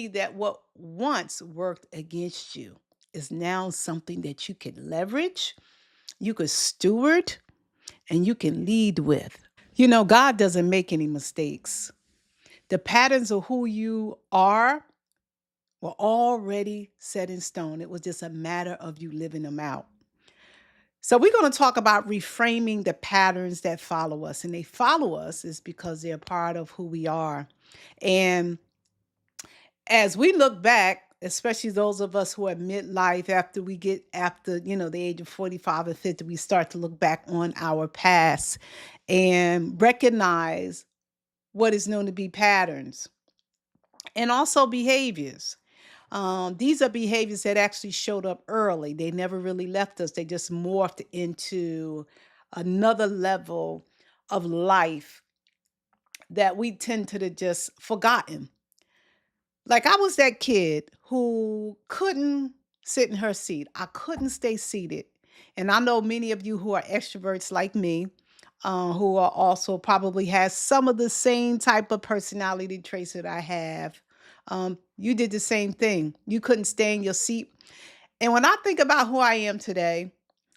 that what once worked against you is now something that you can leverage, you could steward, and you can lead with. God doesn't make any mistakes. The patterns of who you are were already set in stone. It was just a matter of you living them out. So, we're going to talk about reframing the patterns that follow us. And they follow us is because they're part of who we are. And as we look back, especially those of us who are midlife after we get after, the age of 45 or 50, we start to look back on our past and recognize what is known to be patterns and also behaviors. These are behaviors that actually showed up early. They never really left us. They just morphed into another level of life that we tend to just forgotten. Like I was that kid who couldn't sit in her seat. I couldn't stay seated. And I know many of you who are extroverts like me, who are also probably has some of the same type of personality traits that I have. You did the same thing. You couldn't stay in your seat. And when I think about who I am today,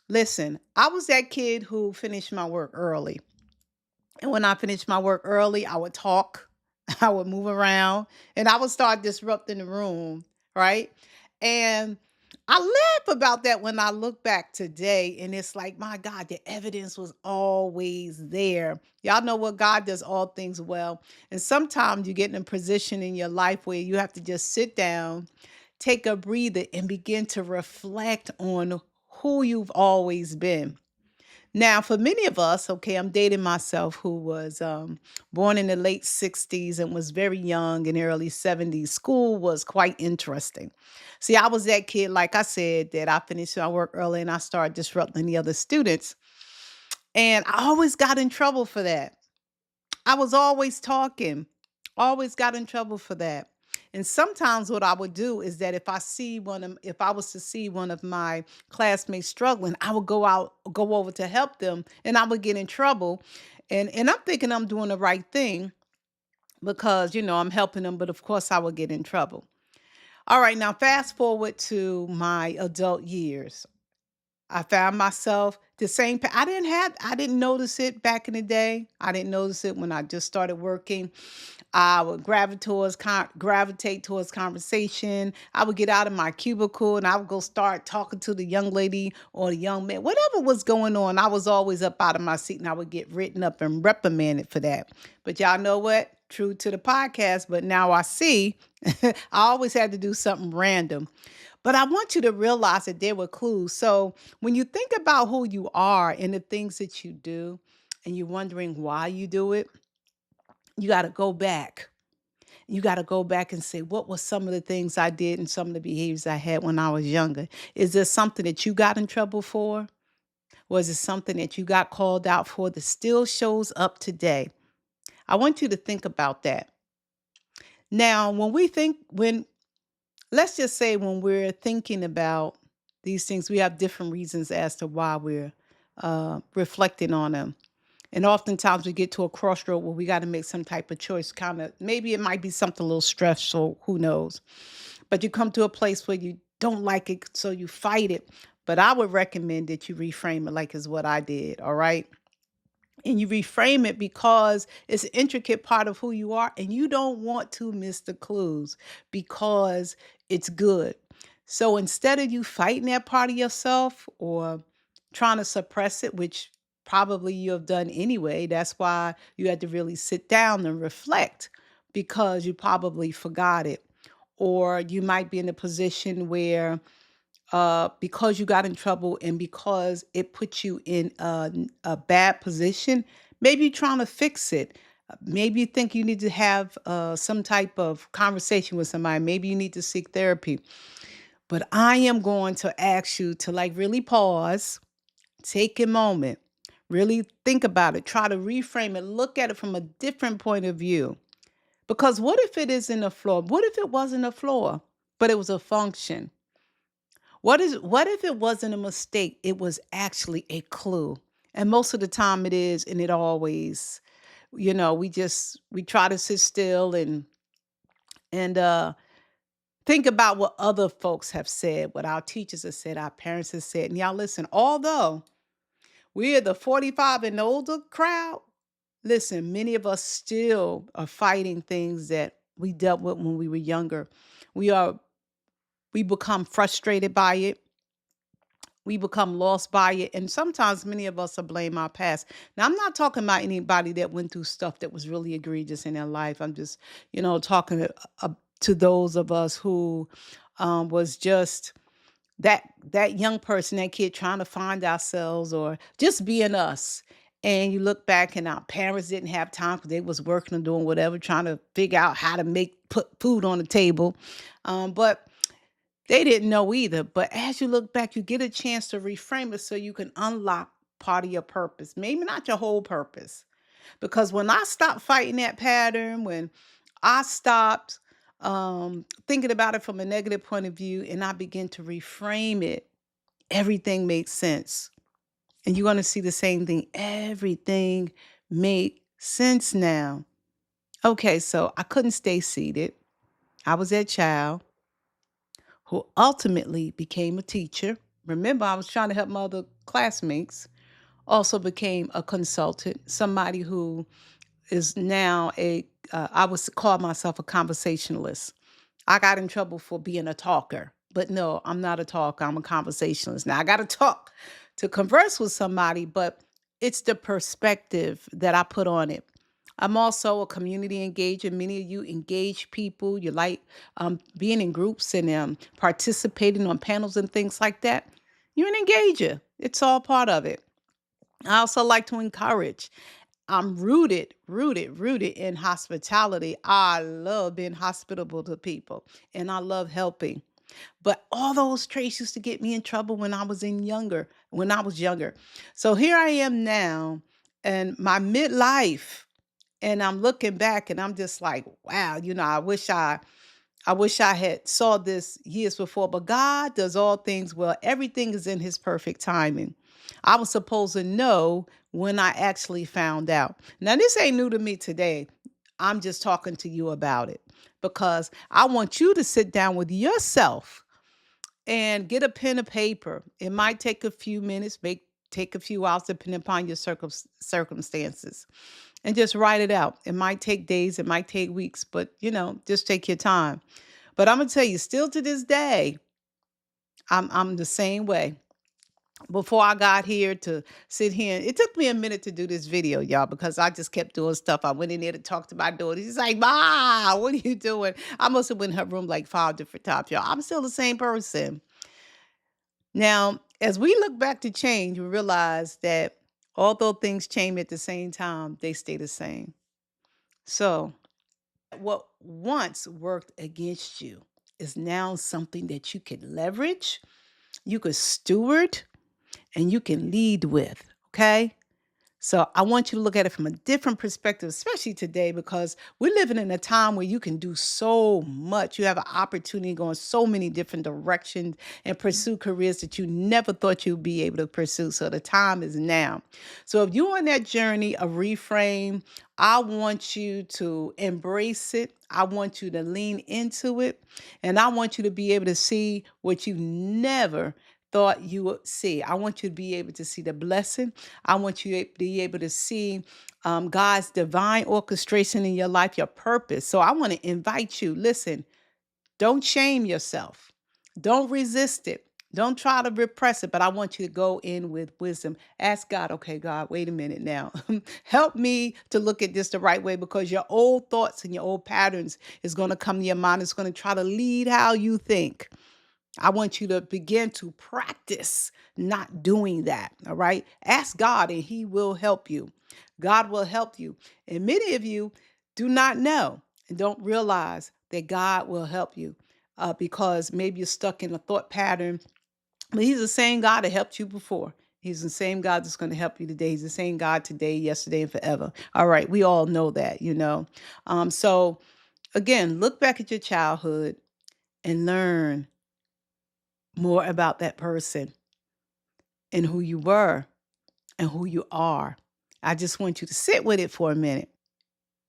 listen, I was that kid who finished my work early. And when I finished my work early, I would talk, I would move around, and I would start disrupting the room, right? And I laugh about that when I look back today, and it's like, my God, the evidence was always there. Y'all know what God does all things well. And sometimes you get in a position in your life where you have to just sit down, take a breather, and begin to reflect on who you've always been. Now, for many of us, okay, I'm dating myself who was born in the late 60s and was very young in the early 70s. School was quite interesting. See, I was that kid, like I said, that I finished my work early and I started disrupting the other students. And I always got in trouble for that. I was always talking, always got in trouble for that. And sometimes what I would do is that if I was to see one of my classmates struggling, I would go over to help them, and I would get in trouble. And I'm thinking I'm doing the right thing because I'm helping them, but of course I would get in trouble. All right, now fast forward to my adult years. I found myself the same. I didn't notice it back in the day. I didn't notice it when I just started working. I would gravitate towards conversation. I would get out of my cubicle and I would go start talking to the young lady or the young man. Whatever was going on, I was always up out of my seat and I would get written up and reprimanded for that. But y'all know what? True to the podcast, but now I see I always had to do something random. But I want you to realize that there were clues. So when you think about who you are and the things that you do, and you're wondering why you do it, you got to go back. You got to go back and say, what were some of the things I did and some of the behaviors I had when I was younger? Is there something that you got in trouble for? Was it something that you got called out for that still shows up today? I want you to think about that. Now, let's just say when we're thinking about these things, we have different reasons as to why we're reflecting on them. And oftentimes we get to a crossroad where we got to make some type of choice. Kind of, maybe it might be something a little stressful, who knows? But you come to a place where you don't like it, so you fight it. But I would recommend that you reframe it like is what I did, all right? And you reframe it because it's an intricate part of who you are, and you don't want to miss the clues because it's good. So instead of you fighting that part of yourself or trying to suppress it, which probably you have done anyway, that's why you had to really sit down and reflect because you probably forgot it. Or you might be in a position where because you got in trouble and because it put you in a bad position, maybe you're trying to fix it. Maybe you think you need to have some type of conversation with somebody. Maybe you need to seek therapy. But I am going to ask you to like really pause, take a moment, really think about it, try to reframe it, look at it from a different point of view. Because what if it isn't a flaw? What if it wasn't a flaw, but it was a function? What if it wasn't a mistake? It was actually a clue. And most of the time it is, and it always, we try to sit still and Think about what other folks have said, what our teachers have said, our parents have said. And y'all listen, although we're the 45 and older crowd, listen, many of us still are fighting things that we dealt with when we were younger. We are we become frustrated by it. We become lost by it. And sometimes many of us are blame our past. Now, I'm not talking about anybody that went through stuff that was really egregious in their life. I'm just, talking to those of us who was just that young person, that kid trying to find ourselves or just being us. And you look back and our parents didn't have time because they was working or doing whatever, trying to figure out how to put food on the table. But they didn't know either. But as you look back, you get a chance to reframe it so you can unlock part of your purpose. Maybe not your whole purpose. Because when I stopped fighting that pattern, when I stopped thinking about it from a negative point of view and I began to reframe it, everything makes sense. And you're going to see the same thing. Everything makes sense now. Okay, so I couldn't stay seated. I was that child who ultimately became a teacher. Remember, I was trying to help my other classmates. Also became a consultant, somebody who is now I would call myself a conversationalist. I got in trouble for being a talker, but no, I'm not a talker. I'm a conversationalist. Now I got to talk to converse with somebody, but it's the perspective that I put on it. I'm also a community engager. Many of you engage people. You like being in groups and participating on panels and things like that. You're an engager. It's all part of it. I also like to encourage. I'm rooted in hospitality. I love being hospitable to people and I love helping. But all those traits used to get me in trouble when I was younger. So here I am now in my midlife and I'm looking back and I'm just like, wow, I wish I had saw this years before, but God does all things well. Everything is in his perfect timing. I was supposed to know when I actually found out. Now, this ain't new to me today. I'm just talking to you about it because I want you to sit down with yourself and get a pen and paper. It might take a few minutes, may take a few hours, depending upon your circumstances, and just write it out. It might take days, it might take weeks, but just take your time. But I'm gonna tell you, still to this day, I'm the same way. Before I got here to sit here, it took me a minute to do this video, y'all, because I just kept doing stuff. I went in there to talk to my daughter. She's like, "Ma, what are you doing?" I must have been in her room like 5 different times, y'all. I'm still the same person. Now, as we look back to change, we realize that although things change at the same time, they stay the same. So, what once worked against you is now something that you can leverage, you could steward, and you can lead with. Okay. So I want you to look at it from a different perspective, especially today, because we're living in a time where you can do so much. You have an opportunity to go in so many different directions and pursue careers that you never thought you'd be able to pursue. So the time is now. So if you're on that journey of reframe, I want you to embrace it. I want you to lean into it. And I want you to be able to see what you never thought you would see. I want you to be able to see the blessing. I want you to be able to see God's divine orchestration in your life, your purpose. So I want to invite you, listen, don't shame yourself. Don't resist it. Don't try to repress it, but I want you to go in with wisdom. Ask God, okay, God, wait a minute now. Help me to look at this the right way because your old thoughts and your old patterns is going to come to your mind. It's going to try to lead how you think. I want you to begin to practice not doing that. All right. Ask God and He will help you. God will help you. And many of you do not know and don't realize that God will help you because maybe you're stuck in a thought pattern. But He's the same God that helped you before. He's the same God that's going to help you today. He's the same God today, yesterday, and forever. All right. We all know that. So, again, look back at your childhood and learn more about that person and who you were and who you are. I just want you to sit with it for a minute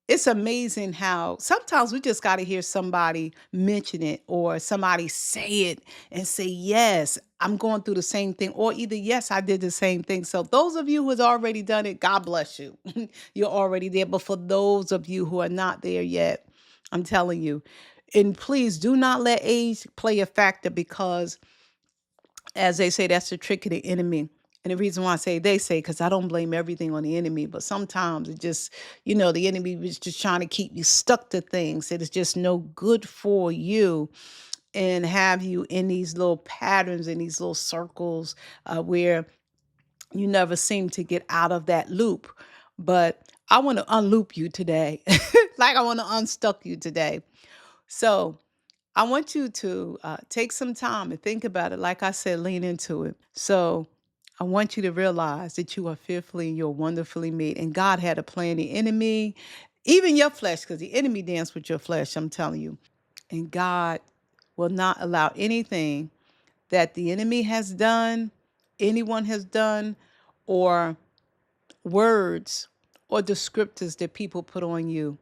It's amazing how sometimes we just got to hear somebody mention it or somebody say it and say, yes, I'm going through the same thing. Or either, yes, I did the same thing. So those of you who has already done it, God bless you. You're already there. But for those of you who are not there yet, I'm telling you, and please do not let age play a factor, because as they say, that's the trick of the enemy. And the reason why I say they say, because I don't blame everything on the enemy, but sometimes it just, the enemy is just trying to keep you stuck to things that is just no good for you, and have you in these little patterns, in these little circles, where you never seem to get out of that loop. But I want to unloop you today. Like I want to unstuck you today. So I want you to take some time and think about it. Like I said, lean into it. So I want you to realize that you are fearfully and you're wonderfully made. And God had a plan. The enemy, even your flesh, because the enemy danced with your flesh, I'm telling you. And God will not allow anything that the enemy has done, anyone has done, or words or descriptors that people put on you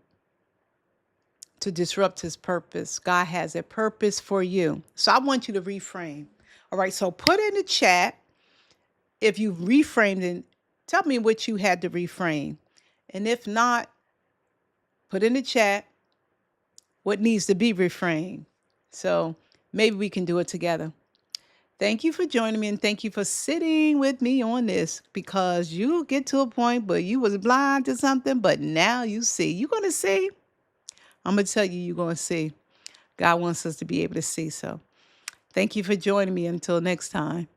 to disrupt his purpose. God has a purpose for you. So I want you to reframe. All right. So put in the chat if you reframed it, tell me what you had to reframe. And if not, put in the chat what needs to be reframed. So maybe we can do it together. Thank you for joining me, and thank you for sitting with me on this, because you get to a point where you was blind to something, but now you see. You're going to see. I'm going to tell you, you're going to see. God wants us to be able to see. So thank you for joining me. Until next time.